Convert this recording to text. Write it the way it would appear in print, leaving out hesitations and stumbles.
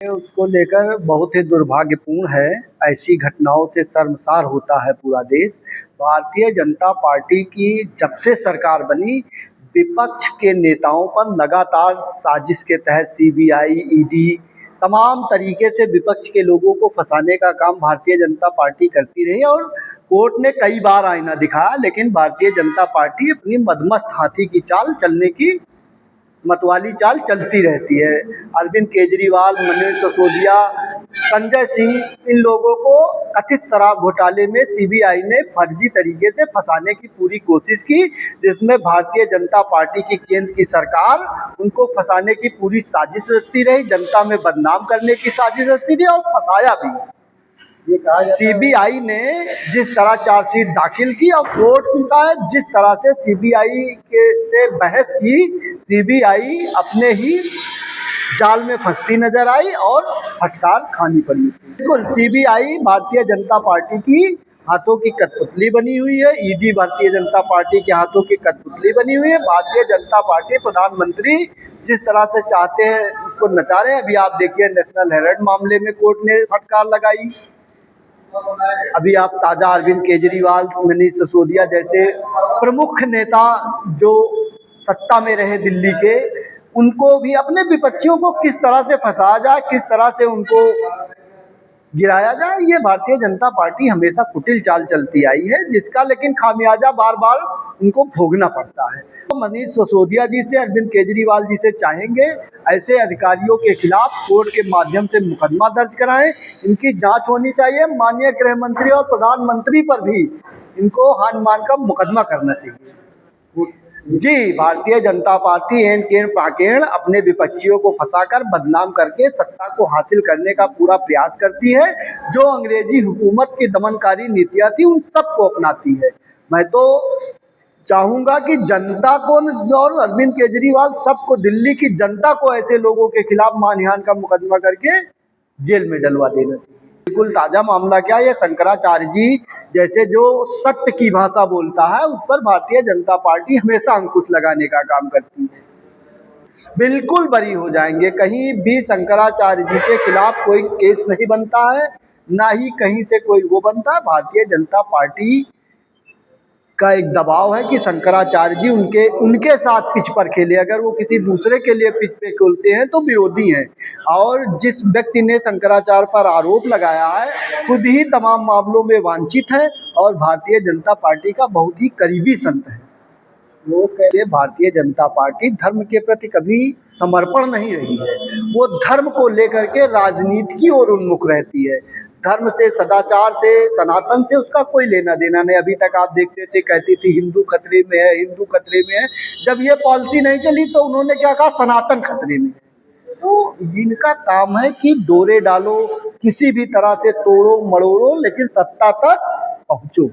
उसको लेकर बहुत ही दुर्भाग्यपूर्ण है। ऐसी घटनाओं से शर्मसार होता है पूरा देश। भारतीय जनता पार्टी की जब से सरकार बनी, विपक्ष के नेताओं पर लगातार साजिश के तहत सीबीआई, ईडी तमाम तरीके से विपक्ष के लोगों को फंसाने का काम भारतीय जनता पार्टी करती रही और कोर्ट ने कई बार आईना दिखाया, लेकिन भारतीय जनता पार्टी अपनी मदमस्त हाथी की चाल चलने की मतवाली चाल चलती रहती है। अरविंद केजरीवाल, मनीष सिसोदिया, संजय सिंह, इन लोगों को कथित शराब घोटाले में सीबीआई ने फर्जी तरीके से फंसाने की पूरी कोशिश की, जिसमें भारतीय जनता पार्टी की केंद्र की सरकार उनको फंसाने की पूरी साजिश रचती रही, जनता में बदनाम करने की साजिश रचती रही और फंसाया भी। सीबीआई ने जिस तरह चार्जशीट दाखिल की और कोर्ट का जिस तरह से सीबीआई के से बहस की, सीबीआई अपने ही जाल में फंसती नजर आई और फटकार खानी पड़ी। बिल्कुल, सीबीआई भारतीय जनता पार्टी की हाथों की कठपुतली बनी हुई है, ईडी भारतीय जनता पार्टी के हाथों की कठपुतली बनी हुई है। भारतीय जनता पार्टी प्रधानमंत्री जिस तरह से चाहते हैं उसको नचा रहे हैं। अभी आप देखिए, नेशनल हेराल्ड मामले में कोर्ट ने फटकार लगाई। अभी आप ताजा अरविंद केजरीवाल, मनीष सिसोदिया जैसे प्रमुख नेता जो सत्ता में रहे दिल्ली के, उनको भी अपने विपक्षियों को किस तरह से फंसाया जाए, किस तरह से उनको गिराया जाए, ये भारतीय जनता पार्टी हमेशा कुटिल चाल चलती आई है, जिसका लेकिन खामियाजा बार बार उनको भोगना पड़ता है। तो मनीष सिसोदिया जी से, अरविंद केजरीवाल जी से चाहेंगे ऐसे अधिकारियों के खिलाफ कोर्ट के माध्यम से मुकदमा दर्ज कराएं, इनकी जांच होनी चाहिए। माननीय गृह मंत्री और प्रधानमंत्री पर भी इनको हान मान का मुकदमा करना चाहिए। जी, भारतीय जनता पार्टी एन केन प्राकेण अपने विपक्षियों को फंसाकर बदनाम करके सत्ता को हासिल करने का पूरा प्रयास करती है। जो अंग्रेजी हुकूमत की दमनकारी नीतियां थी, उन सबको अपनाती है। मैं तो चाहूंगा कि जनता को और अरविंद केजरीवाल सबको, दिल्ली की जनता को ऐसे लोगों के खिलाफ मानहानि का मुकदमा करके जेल में डलवा देना चाहिए। बिल्कुल ताजा मामला क्या है, शंकराचार्य जी जैसे जो सत्य की भाषा बोलता है, उस पर भारतीय जनता पार्टी हमेशा अंकुश लगाने का काम करती है। बिल्कुल बरी हो जाएंगे। कहीं भी शंकराचार्य जी के खिलाफ कोई केस नहीं बनता है, ना ही कहीं से कोई वो बनता है। भारतीय जनता पार्टी का एक दबाव है कि शंकराचार्य जी उनके साथ पिच पर खेले। अगर वो किसी दूसरे के लिए पिच पे खेलते हैं तो विरोधी हैं। और जिस व्यक्ति ने शंकराचार्य पर आरोप लगाया है, खुद ही तमाम मामलों में वांछित है और भारतीय जनता पार्टी का बहुत ही करीबी संत है। वो कहते भारतीय जनता पार्टी धर्म के प्रति कभी समर्पण नहीं रही है। वो धर्म को लेकर के राजनीति की ओर उन्मुख रहती है। धर्म से, सदाचार से, सनातन से उसका कोई लेना देना नहीं। अभी तक आप देखते थे, कहती थी हिंदू खतरे में है, हिंदू खतरे में है। जब ये पॉलिसी नहीं चली तो उन्होंने क्या कहा, सनातन खतरे में है। तो इनका काम है कि डोरे डालो, किसी भी तरह से तोड़ो मड़ोड़ो, लेकिन सत्ता तक पहुंचो।